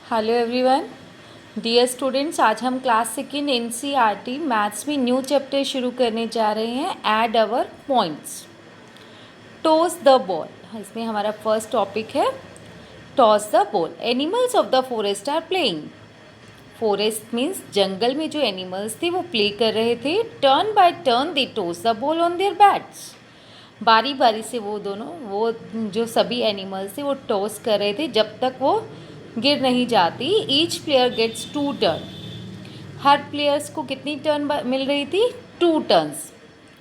Hello everyone. Dear students, आज हम class second NCERT maths में न्यू चैप्टर शुरू करने जा रहे हैं। Add our points. Toss the ball, इसमें हमारा फर्स्ट टॉपिक है toss the ball. Animals of the forest are playing. Forest means जंगल में जो एनिमल्स थे वो प्ले कर रहे थे। Turn by turn they toss the ball on their bats. बारी बारी से वो जो सभी एनिमल्स थे वो टॉस कर रहे थे जब तक वो गिर नहीं जाती। Each player gets 2 turn. हर प्लेयर्स को कितनी टर्न मिल रही थी? 2 टर्न्स।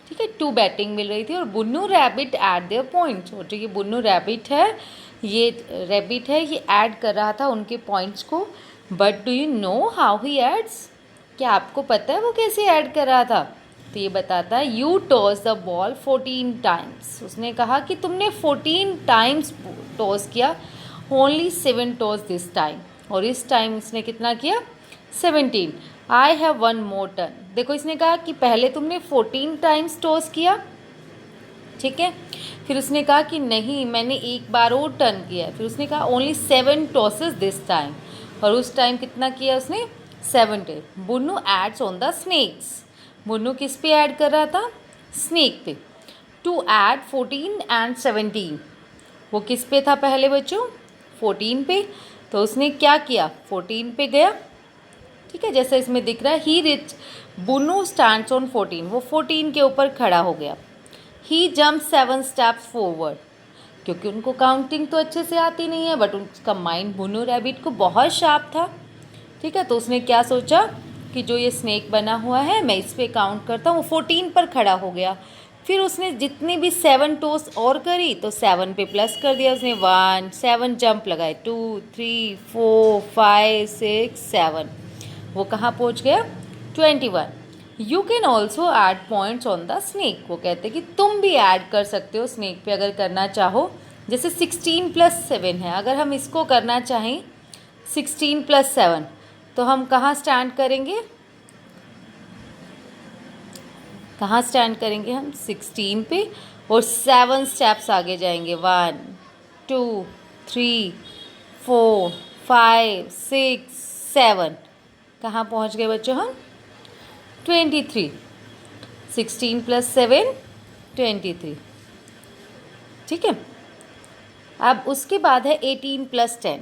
ठीक है, 2 बैटिंग मिल रही थी। और Bunnu rabbit add there points. और जो ये बुन्नू रैबिट है, ये ऐड कर रहा था उनके पॉइंट्स को। But do you know how he adds? क्या आपको पता है वो कैसे ऐड कर रहा था? तो ये बताता है you toss the ball 14 times. उसने कहा कि तुमने 14 टाइम्स टॉस किया। Only 7 toss this time. और इस टाइम इसने कितना किया? 17। I have 1 more turn. देखो, इसने कहा कि पहले तुमने 14 टाइम्स टॉस किया, ठीक है। फिर उसने कहा कि नहीं, मैंने एक बार और टर्न किया। फिर उसने कहा ओनली 7 टॉसेस दिस टाइम। और उस टाइम कितना किया उसने? 70। Bunnu adds on the snakes. Bunnu किस पे ऐड कर रहा था? स्नेक पे। To add 14 and 17। वो किस पे था पहले बच्चों? 14 पे। तो उसने क्या किया? 14 पे गया, ठीक है, जैसा इसमें दिख रहा है। ही रिच बुन्नू स्टैंड्स ऑन 14। वो 14 के ऊपर खड़ा हो गया। ही जम्प 7 स्टेप्स फॉरवर्ड। क्योंकि उनको काउंटिंग तो अच्छे से आती नहीं है, बट उसका माइंड बुन्नू रैबिट को बहुत शार्प था, ठीक है। तो उसने क्या सोचा कि जो ये स्नेक बना हुआ है मैं इस पे काउंट करता हूँ। वो 14 पर खड़ा हो गया। फिर उसने जितनी भी 7 टोस और करी तो 7 पे प्लस कर दिया उसने। 1 7 जंप लगाए, 2 3 4 5 6 7। वो कहाँ पहुँच गया? 21। You can also add points on the snake. वो कहते कि तुम भी ऐड कर सकते हो स्नेक पे अगर करना चाहो। जैसे 16 + 7 है, अगर हम इसको करना चाहें 16 + 7 तो हम कहाँ स्टैंड करेंगे? कहाँ स्टैंड करेंगे हम? 16 पे। और 7 स्टेप्स आगे जाएंगे। 1 2 3 4 5 6 7। कहाँ पहुँच गए बच्चों हम? 23। 16 + 7 23, ठीक है। अब उसके बाद है 18 + 10।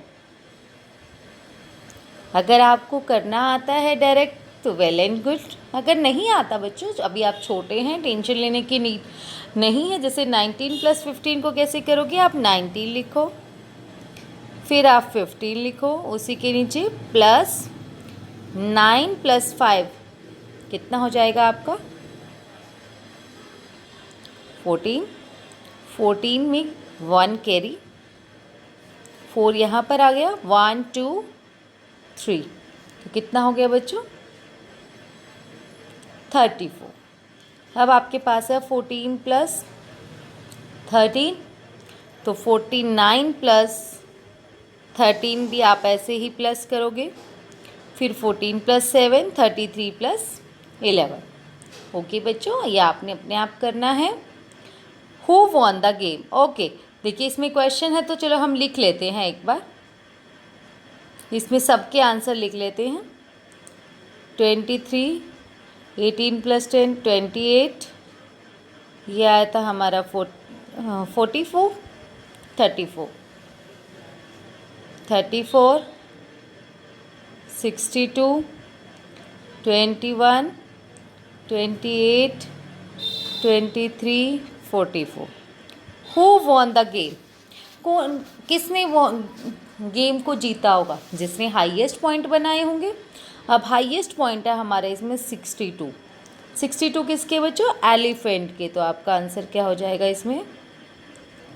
अगर आपको करना आता है डायरेक्ट तो वेल एंड गुड। अगर नहीं आता बच्चों, अभी आप छोटे हैं, टेंशन लेने की नीड नहीं है। जैसे 19 + 15 को कैसे करोगे? आप 19 लिखो, फिर आप 15 लिखो, उसी के नीचे प्लस 9 + 5 कितना हो जाएगा आपका? 14। 14 में 1 कैरी, 4 यहाँ पर आ गया। 1 2 3 तो कितना हो गया बच्चों? 34। अब आपके पास है 14 + 13, तो 49 + 13 भी आप ऐसे ही प्लस करोगे। फिर 14 + 7 33 + 11। ओके बच्चों, ये आपने अपने आप करना है। Who won the game? Okay, देखिए इसमें क्वेश्चन है तो चलो हम लिख लेते हैं एक बार। इसमें सबके आंसर लिख लेते हैं। 23, 18 + 10 28, ये आया था हमारा 44, 34, 34, 62, 21, 28, 23, 44। Who won the game? कौन, किसने वो गेम को जीता होगा? जिसने हाईएस्ट पॉइंट बनाए होंगे। अब हाईएस्ट पॉइंट है हमारे इसमें 62। 62 किसके बच्चों? एलिफेंट के। तो आपका आंसर क्या हो जाएगा इसमें?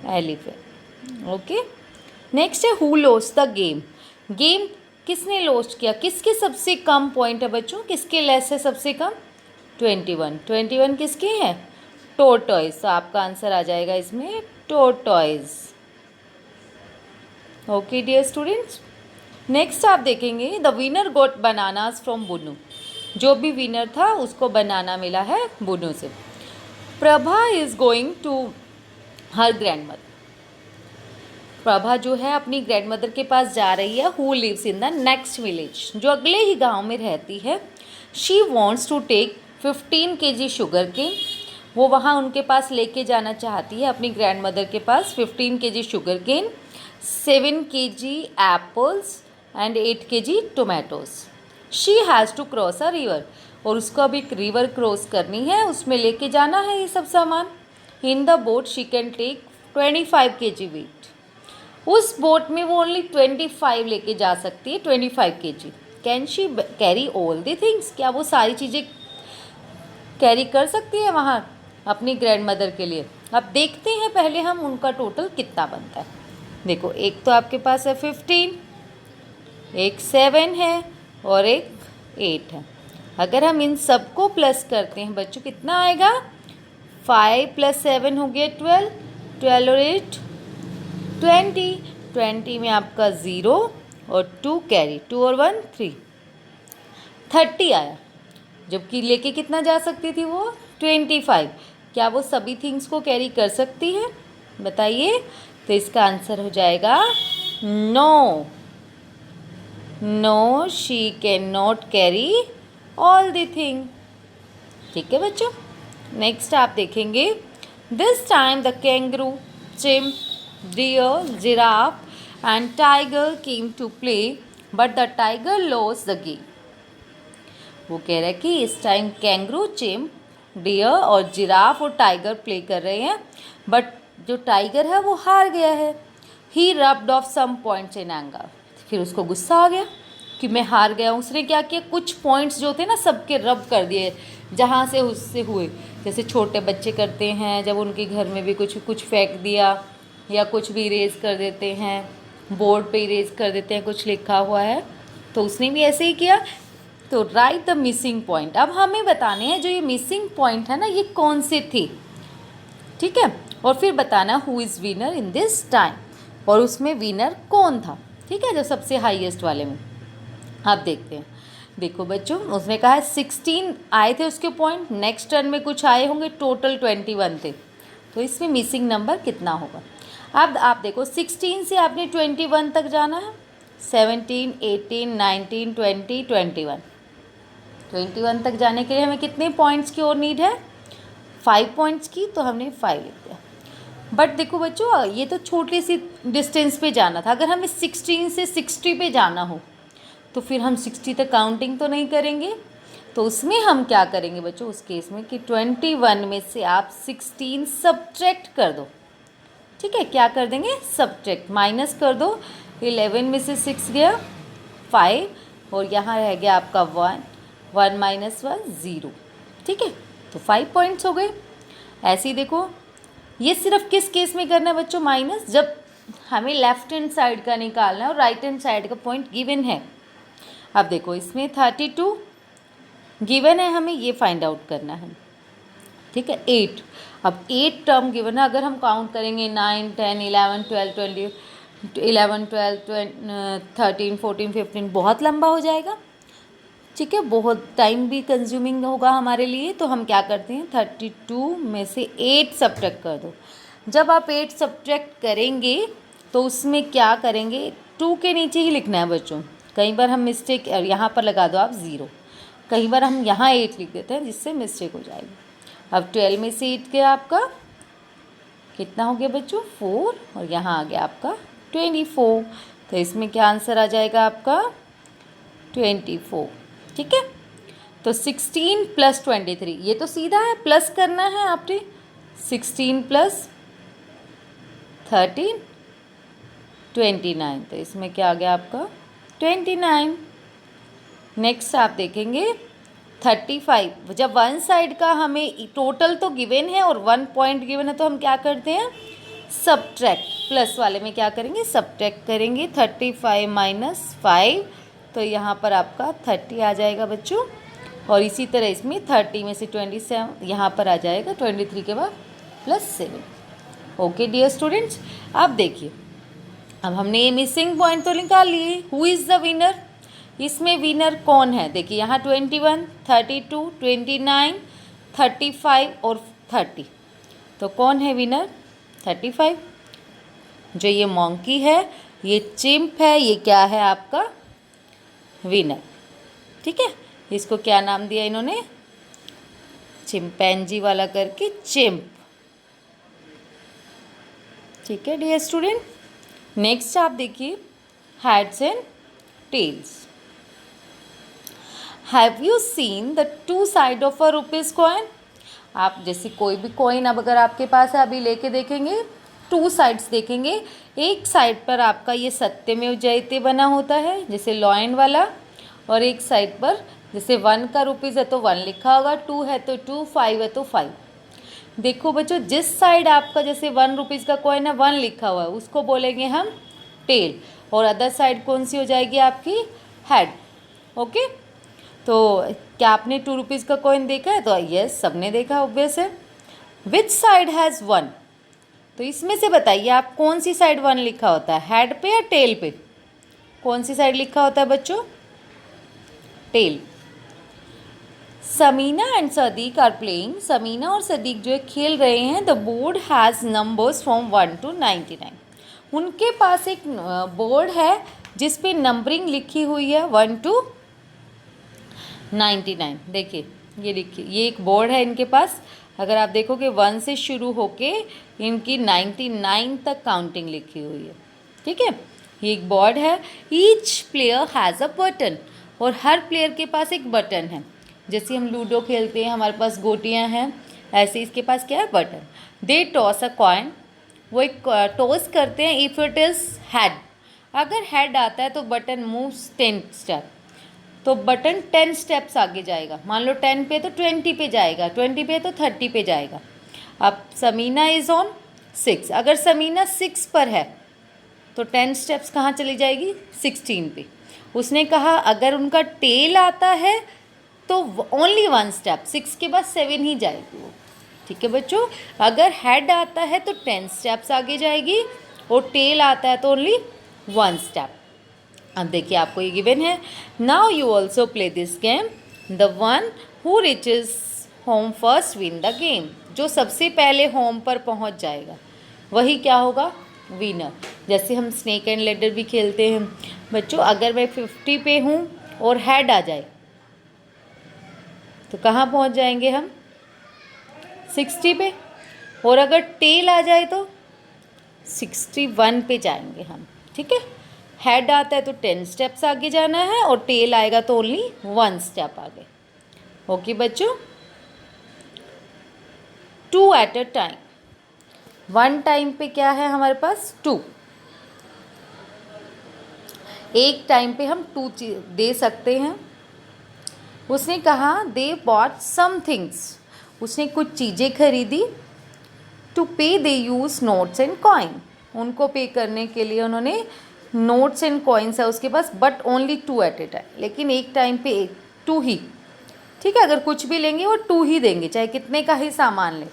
एलिफेंट। ओके, नेक्स्ट है who lost the game. Game किसने लॉस्ट किया? किसके सबसे कम पॉइंट है बच्चों? किसके लेस है सबसे कम? 21। 21 किसके हैं? टोर्टॉइज। तो आपका आंसर आ जाएगा इसमें tortoise. Okay dear students, next आप देखेंगे the winner got bananas from Bunu. जो भी विनर था उसको बनाना मिला है बुनू से। Prabha is going to her grandmother. Prabha जो है अपनी ग्रैंडमदर के पास जा रही है, who lives in the next village, जो अगले ही गांव में रहती है। She wants to take 15 kg sugar cane, वो वहाँ उनके पास लेके जाना चाहती है, अपनी ग्रैंडमदर के पास 15 kg sugar cane, 7 kg apples and 8 kg tomatoes. She has to cross a river, और उसको अब एक रिवर क्रॉस करनी है, उसमें लेके जाना है ये सब सामान। In the boat she can take 25 kg weight, उस बोट में वो ओनली 25 लेके जा सकती है, 25 kg। Can she carry all the things, क्या वो सारी चीज़ें कैरी कर सकती है वहाँ अपनी ग्रैंडमदर के लिए। अब देखते हैं पहले हम उनका टोटल कितना बनता है। देखो, एक तो आपके पास है 15, एक 7 है और एक 8 है। अगर हम इन सबको प्लस करते हैं बच्चों, कितना आएगा? 5 + 7 हो गया 12, 12 और 8 20, 20 में आपका 0 और 2 कैरी, 2 और 1 3, 30 आया। जबकि लेके कितना जा सकती थी वो? 25। क्या वो सभी थिंग्स को कैरी कर सकती है? बताइए। तो इसका आंसर हो जाएगा no, no she can not carry all the thing. ठीक है बच्चों, नेक्स्ट आप देखेंगे। This time the kangaroo, chimp, deer, giraffe and tiger came to play, but the tiger lost the game. वो कह रहा है कि इस टाइम कैंगरू, चिम्प, डियर और जिराफ और टाइगर प्ले कर रहे हैं, बट जो टाइगर है वो हार गया है। He rubbed off some points in anger, फिर उसको गुस्सा आ गया कि मैं हार गया हूँ। उसने क्या किया, कुछ पॉइंट्स जो थे ना सबके रब कर दिए जहाँ से उससे हुए, जैसे छोटे बच्चे करते हैं जब उनके घर में भी कुछ फेंक दिया, या कुछ भी इरेज कर देते हैं, बोर्ड पे इरेज कर देते हैं कुछ लिखा हुआ है, तो उसने भी ऐसे ही किया। तो राइट द मिसिंग पॉइंट, अब हमें बताने हैं जो ये मिसिंग पॉइंट है ना ये कौन से थे, ठीक है, और फिर बताना who is winner in this time, और उसमें विनर कौन था, ठीक है, जो सबसे हाईएस्ट वाले में। आप देखते हैं। देखो बच्चों, उसने कहा है 16 आए थे उसके पॉइंट, नेक्स्ट टर्न में कुछ आए होंगे, टोटल 21 थे, तो इसमें मिसिंग नंबर कितना होगा। अब आप देखो 16 से आपने 21 तक जाना है, 17, 18, 19, 20, 21। 21 तक जाने के लिए हमें कितने पॉइंट्स की और नीड है? 5 पॉइंट्स की, तो हमने 5 लिख दिया। बट देखो बच्चों, ये तो छोटी सी डिस्टेंस पे जाना था, अगर हमें 16 से 60 पे जाना हो तो फिर हम 60 तक काउंटिंग तो नहीं करेंगे। तो उसमें हम क्या करेंगे बच्चों उस केस में कि 21 में से आप 16 सब्ट्रैक्ट कर दो, ठीक है, क्या कर देंगे? सब्ट्रैक्ट, माइनस कर दो। 11 में से 6 गया 5, और यहाँ रह गया आपका 1, 1 - 1 0, ठीक है, तो 5 पॉइंट्स हो गए। ऐसे ही देखो, ये सिर्फ किस केस में करना है बच्चों? माइनस, जब हमें लेफ्ट हैंड साइड का निकालना है और राइट हैंड साइड का पॉइंट गिवन है। अब देखो इसमें 32 गिवन है, हमें ये फाइंड आउट करना है, ठीक है। 8, अब 8 टर्म गिवन है, अगर हम काउंट करेंगे 9, 10, 11, 12, 20, 11, 12, 13, 14, 15, बहुत लंबा हो जाएगा, ठीक है, बहुत टाइम भी कंज्यूमिंग होगा हमारे लिए। तो हम क्या करते हैं, 32 में से 8 सब्ट्रैक्ट कर दो। जब आप 8 सब्ट्रैक्ट करेंगे तो उसमें क्या करेंगे, 2 के नीचे ही लिखना है बच्चों। कई बार हम मिस्टेक, यहाँ पर लगा दो आप 0, कई बार हम यहाँ 8 लिख देते हैं जिससे मिस्टेक हो जाएगी। अब 12 में से 8 गया आपका, कितना हो गया बच्चों? 4, और यहाँ आ गया आपका 24, तो इसमें क्या आंसर आ जाएगा आपका? 24, ठीक है। तो 16 + 23, ये तो सीधा है, प्लस करना है आपने। 16 + 13 29, तो इसमें क्या आ गया आपका? 29। नेक्स्ट आप देखेंगे 35, जब वन साइड का हमें टोटल तो गिवन है और 1 पॉइंट गिवन है, तो हम क्या करते हैं? सब्ट्रैक्ट, प्लस वाले में क्या करेंगे? सब्ट्रैक्ट करेंगे। 35 - 5, तो यहाँ पर आपका 30 आ जाएगा बच्चों। और इसी तरह इसमें 30 में से 27 यहाँ पर आ जाएगा, 23 के बाद +7। ओके डियर स्टूडेंट्स, अब देखिए, अब हमने ये मिसिंग पॉइंट तो निकाल लिए। हु इज़ द विनर, इसमें विनर कौन है? देखिए यहाँ 21, 32, 29, 35 और 30, तो कौन है विनर? 35। जो ये मंकी है, ये चिंप है, ये क्या है आपका विनर। ठीक है, इसको क्या नाम दिया इन्होंने, चिंपैंजी वाला करके चिंप। ठीक है डियर स्टूडेंट, नेक्स्ट आप देखिए heads and tails. Have you seen the two side of a rupees coin. आप जैसे कोई भी कॉइन अब अगर आपके पास है, अभी लेके देखेंगे, टू साइड्स देखेंगे। एक साइड पर आपका ये सत्यमेव जयते बना होता है जैसे लॉयन वाला, और एक साइड पर जैसे 1 का रुपीज़ है तो 1 लिखा होगा, 2 है तो 2, 5 है तो 5। देखो बच्चों, जिस साइड आपका जैसे 1 रुपीज़ का कॉइन है 1 लिखा हुआ है उसको बोलेंगे हम टेल, और अदर साइड कौन सी हो जाएगी आपकी हेड। ओके, तो क्या आपने 2 रुपीज़ का कॉइन देखा है, तो यस सबने देखा ऑब्वियस है। विच साइड हैज़ 1, तो इसमें से बताइए आप कौन सी साइड 1 लिखा होता है, हेड पे या टेल पे, कौन सी साइड लिखा होता है बच्चों, tail. Samina and Sadiq are playing, Samina और सदीक जो है खेल रहे हैं। The board has numbers from 1 to 99, उनके पास एक बोर्ड है जिस पे नंबरिंग लिखी हुई है 1 to 99। देखिए ये लिखिए, ये एक बोर्ड है इनके पास, अगर आप देखोगे 1 से शुरू होके इनकी 99 तक काउंटिंग लिखी हुई है। ठीक है, ये एक बोर्ड है। Each player has a button, और हर प्लेयर के पास एक बटन है। जैसे हम लूडो खेलते हैं हमारे पास गोटियां हैं, ऐसे इसके पास क्या है, बटन। दे टॉस अ कॉइन, वो एक टॉस करते हैं। इफ़ इट इज़ हेड, अगर हेड आता है तो बटन मूव्स 10 स्टेप, तो बटन 10 स्टेप्स आगे जाएगा। मान लो 10 पे तो 20 पे जाएगा, 20 पे तो 30 पे जाएगा। अब समीना इज़ ऑन 6, अगर समीना 6 पर है तो 10 स्टेप्स कहाँ चली जाएगी, 16 पे। उसने कहा अगर उनका टेल आता है तो ओनली 1 स्टेप, 6 के बाद 7 ही जाएगी वो। ठीक है बच्चों, अगर हेड आता है तो 10 स्टेप्स आगे जाएगी, और टेल आता है तो ओनली 1 स्टेप। अब देखिए आपको ये गिवन है, now you also play this game, the one who reaches home first win the game, जो सबसे पहले होम पर पहुंच जाएगा वही क्या होगा, विनर। जैसे हम स्नेक एंड लेडर भी खेलते हैं बच्चों, अगर मैं 50 पे हूँ और हेड आ जाए तो कहाँ पहुँच जाएंगे हम, 60 पे, और अगर टेल आ जाए तो 61 पे जाएंगे हम। ठीक है, हेड आता है तो 10 स्टेप्स आगे जाना है, और टेल आएगा तो ओनली 1 स्टेप आगे। ओके बच्चों, 2 एट अ टाइम, 1 टाइम पे क्या है हमारे पास, 2। एक टाइम पे हम 2 दे सकते हैं। उसने कहा दे बॉट सम थिंग्स, उसने कुछ चीज़ें खरीदी। टू पे दे यूज़ नोट्स एंड कॉइन, उनको पे करने के लिए उन्होंने नोट्स एंड कॉइन्स है उसके पास, but only 2 at a time, लेकिन एक टाइम पे 2 ही। ठीक है, अगर कुछ भी लेंगे वो 2 ही देंगे, चाहे कितने का ही सामान ले।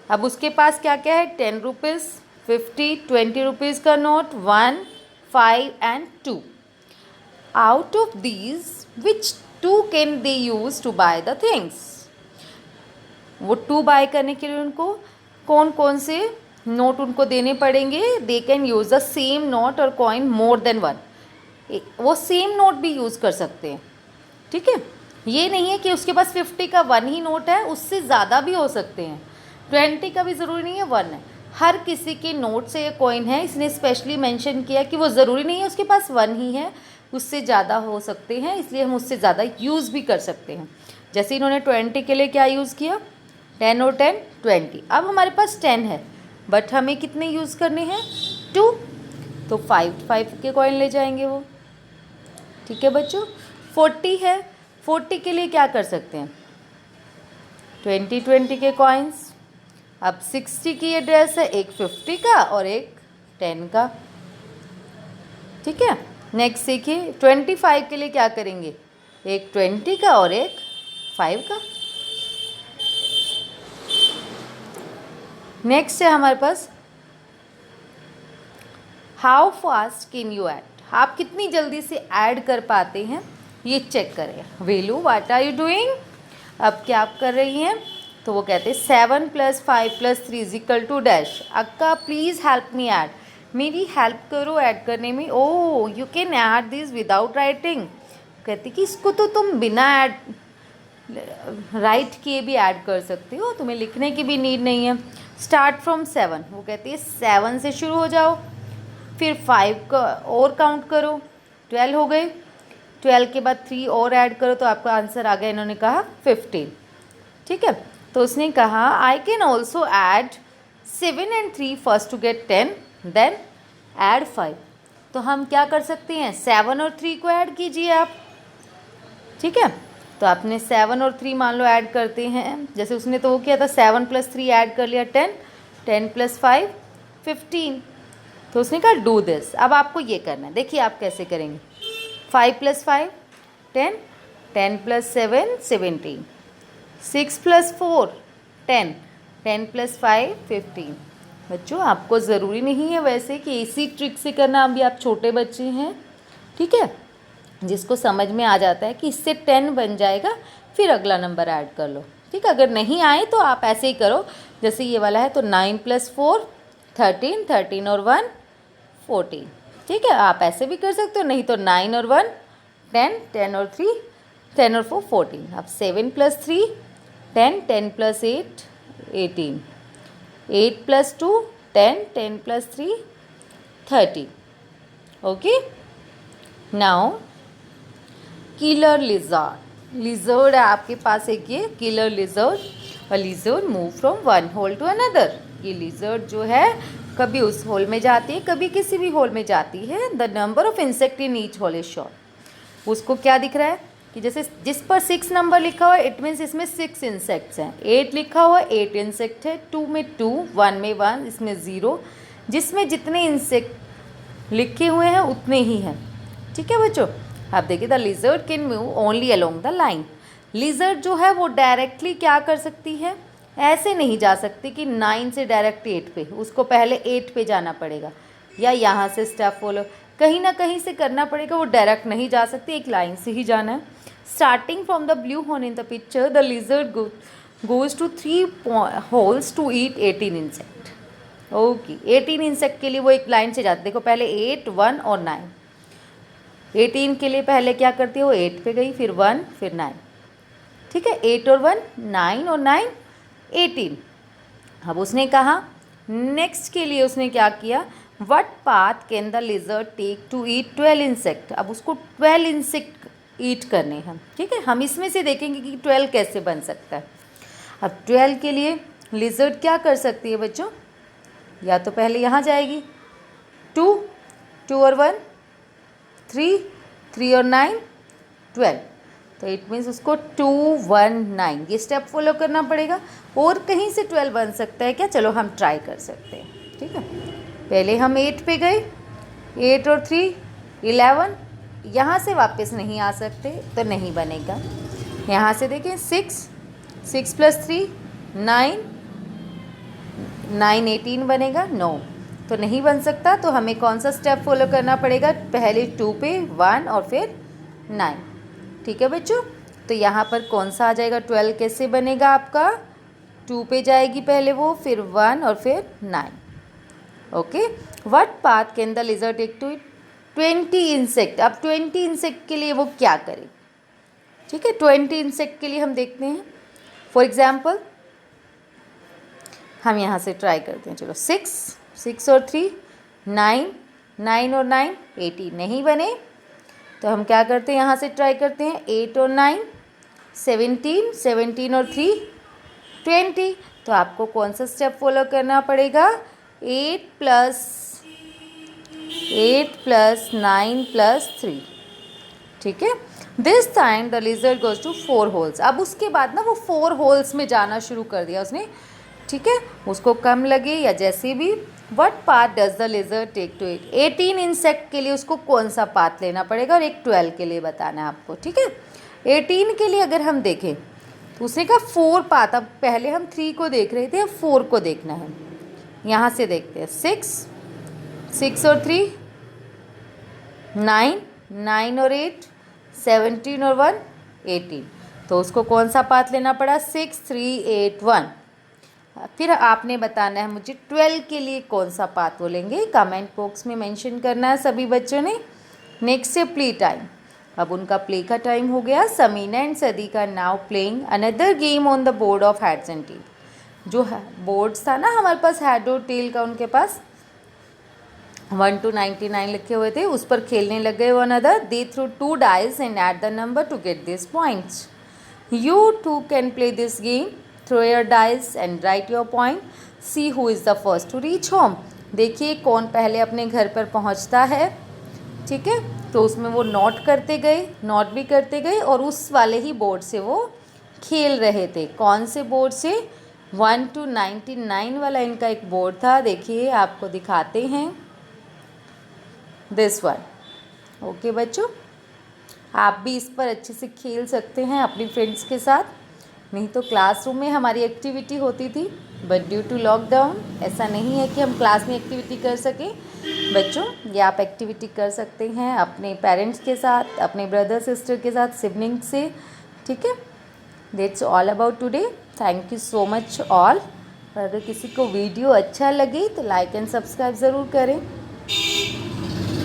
अब उसके पास क्या क्या है, 10 रुपीज़, 50, 20 रुपीज़ का note, 1, 5 and 2। Out of these which 2 can they use to buy the things, वो 2 बाय करने के लिए उनको कौन कौन से नोट उनको देने पड़ेंगे, they can use the same note और कॉइन मोर देन 1, वो सेम नोट भी यूज़ कर सकते हैं। ठीक है, ये नहीं है कि उसके पास 50 का 1 ही नोट है, उससे ज़्यादा भी हो सकते हैं, 20 का भी ज़रूरी नहीं है 1 है। हर किसी के नोट से ये कॉइन है, इसने स्पेशली मेंशन किया कि वो ज़रूरी नहीं है उसके पास 1 ही है, उससे ज़्यादा हो सकते हैं, इसलिए हम उससे ज़्यादा यूज़ भी कर सकते हैं। जैसे इन्होंने 20 के लिए क्या यूज़ किया, 10 और 10 20। अब हमारे पास 10 है, बट हमें कितने यूज़ करने हैं, 2, तो 5 के कॉइन ले जाएंगे वो। ठीक है बच्चों, 40 है, 40 के लिए क्या कर सकते हैं, 20 के कॉइन्स। अब 60 की ये ड्रेस है, एक 50 का और एक 10 का। ठीक है, नेक्स्ट देखिए 25 के लिए क्या करेंगे, एक 20 का और एक 5 का। नेक्स्ट है हमारे पास how fast can you add, आप कितनी जल्दी से ऐड कर पाते हैं ये चेक करें। वेलू व्हाट आर यू डूइंग, अब क्या आप कर रही हैं, तो वो कहते हैं 7 + 5 + 3 = डैश। अक्का प्लीज़ हेल्प मी ऐड, मेरी हेल्प करो ऐड करने में। Oh you can add this without writing. कहती कि इसको तो तुम बिना ऐड राइट किए भी ऐड कर सकते हो, तुम्हें लिखने की भी नीड नहीं है। स्टार्ट फ्रॉम 7, वो कहती है 7 से शुरू हो जाओ, फिर 5 का और काउंट करो, 12 हो गए। 12 के बाद 3 और ऐड करो तो आपका आंसर आ गया, इन्होंने कहा 15। ठीक है, तो उसने कहा I can also add 7 and 3 first to get 10, then add 5। तो हम क्या कर सकते हैं, 7 और 3 को ऐड कीजिए आप। ठीक है, तो आपने 7 और 3 मान लो ऐड करते हैं, जैसे उसने तो वो किया था 7 + 3 ऐड कर लिया 10, 10 + 5 15। तो उसने कहा डू दिस। अब आपको ये करना है, देखिए आप कैसे करेंगे। 5 + 5 10, 10 + 7 17, 6 + 4 10, 10 + 5 15। बच्चों आपको ज़रूरी नहीं है वैसे कि इसी ट्रिक से करना, अभी आप छोटे बच्चे हैं। ठीक है, जिसको समझ में आ जाता है कि इससे 10 बन जाएगा, फिर अगला नंबर ऐड कर लो। ठीक है, अगर नहीं आए तो आप ऐसे ही करो, जैसे ये वाला है तो 9 + 4 13, 13 और 1 14। ठीक है, आप ऐसे भी कर सकते हो, नहीं तो 9 और 1 10, 10 और 3 10 और 4 14। अब 7 + 3 10, 10 + 8 18, 8 + 2 10, 10 + 3 30। Okay, now killer lizard. Lizard है आपके पास एक, ये killer lizard. A lizard move from one hole to another. ये लिजर्ड जो है कभी उस होल में जाती है, कभी किसी भी होल में जाती है। The number of insect in each hole is short. उसको क्या दिख रहा है कि जैसे जिस पर 6 नंबर लिखा हुआ है, इट मीन्स इसमें 6 इंसेक्ट्स हैं। 8 लिखा हुआ है, 8 इंसेक्ट है। 2 में 2, 1 में 1, इसमें 0। जिसमें जितने इंसेक्ट लिखे हुए हैं उतने ही हैं। ठीक है बच्चों, आप देखिए the lizard can move only along the line. Lizard जो है वो डायरेक्टली क्या कर सकती है, ऐसे नहीं जा सकती कि 9 से डायरेक्ट 8 पे, उसको पहले 8 पे जाना पड़ेगा, या यहाँ से स्टेप फॉलो कहीं ना कहीं से करना पड़ेगा। वो डायरेक्ट नहीं जा सकती, एक लाइन से ही जाना है। Starting from the blue horn in the picture, the lizard goes to 3 holes to eat 18 insect. Okay, 18 insect के लिए वो एक लाइन से जाते, देखो पहले 8, 1 और 9। 18 के लिए पहले क्या करती है, वो 8 पे गई, फिर 1, फिर 9। ठीक है, 8 और 1 9 और 9 18। अब उसने कहा नेक्स्ट के लिए उसने क्या किया, what path can the lizard take to eat 12 insect. अब उसको 12 इंसेक्ट ईट करने हैं। ठीक है, हम इसमें से देखेंगे कि 12 कैसे बन सकता है। अब 12 के लिए लिजर्ड क्या कर सकती है बच्चों, या तो पहले यहाँ जाएगी 2, 2 और 1 3, 3 और 9 12। तो इट मीन्स उसको 2 1 9 ये स्टेप फॉलो करना पड़ेगा। और कहीं से 12 बन सकता है क्या, चलो हम ट्राई कर सकते हैं। ठीक है, पहले हम 8 पे गए, 8 और 3 11। यहाँ से वापस नहीं आ सकते तो नहीं बनेगा। यहाँ से देखें 6, 6 + 3 9, 9 18 बनेगा, नो तो नहीं बन सकता। तो हमें कौन सा स्टेप फॉलो करना पड़ेगा, पहले 2 पे 1 और फिर 9। ठीक है बच्चों, तो यहाँ पर कौन सा आ जाएगा, 12 कैसे बनेगा आपका, 2 पे जाएगी पहले वो, फिर 1 और फिर 9। Okay, what path can the lizard take to eat 20 insect. अब 20 इंसेक्ट के लिए वो क्या करे। ठीक है, 20 इंसेक्ट के लिए हम देखते हैं। फॉर एग्जाम्पल हम यहाँ से ट्राई करते हैं, चलो 6 और 3 9, 9 और 9 18 नहीं बने, तो हम क्या करते हैं, यहाँ से ट्राई करते हैं 8 और 9 17, 17 और 3 20। तो आपको कौन सा स्टेप फॉलो करना पड़ेगा, 8 + 9 + 3। ठीक है, this time the lizard goes to 4 holes. अब उसके बाद ना वो 4 होल्स में जाना शुरू कर दिया उसने। ठीक है, उसको कम लगे या जैसे भी। What path does the lizard take to eat 18 insect के लिए उसको कौन सा पाथ लेना पड़ेगा, और एक 12 के लिए बताना है आपको। ठीक है, 18 के लिए अगर हम देखें तो उसने कहा 4 पाथ। अब पहले हम 3 को देख रहे थे, अब 4 को देखना है। यहाँ से देखते हैं 6 और 3 9, 9 और 8 17 और 1 18। तो उसको कौन सा पाथ लेना पड़ा, 6 3 8 1। फिर आपने बताना है मुझे 12 के लिए कौन सा पाथ बोलेंगे, कमेंट बॉक्स में मेंशन करना है सभी बच्चों ने। नेक्स्ट है प्ले टाइम। अब उनका प्ले का टाइम हो गया। Sameena and Sadiqa now playing another game on the board of heads and tail. जो है बोर्ड्स था ना हमारे पास हेड और टेल का, उनके पास 1 to 99 लिखे हुए थे, उस पर खेलने लग गए one other. They through 2 dice and add the number to get these points. You too can play this game. Throw your dice and write your point. See who is the first to reach home. देखिए कौन पहले अपने घर पर पहुंचता है। ठीक है, तो उसमें वो नोट करते गए, नोट भी करते गए और उस वाले ही बोर्ड से वो खेल रहे थे। कौन से बोर्ड से? 1 to 99 वाला इनका एक बोर्ड था। देखिए आपको दिखाते हैं, दिस वन। ओके बच्चों, आप भी इस पर अच्छे से खेल सकते हैं अपनी फ्रेंड्स के साथ। नहीं तो क्लासरूम में हमारी एक्टिविटी होती थी, बट ड्यू टू लॉकडाउन ऐसा नहीं है कि हम क्लास में एक्टिविटी कर सकें। बच्चों ये आप एक्टिविटी कर सकते हैं अपने पेरेंट्स के साथ, अपने ब्रदर सिस्टर के साथ, सिबलिंग से। ठीक है, that's all about today. Thank you so much all. अगर किसी को वीडियो अच्छा लगे तो लाइक एंड सब्सक्राइब ज़रूर करें।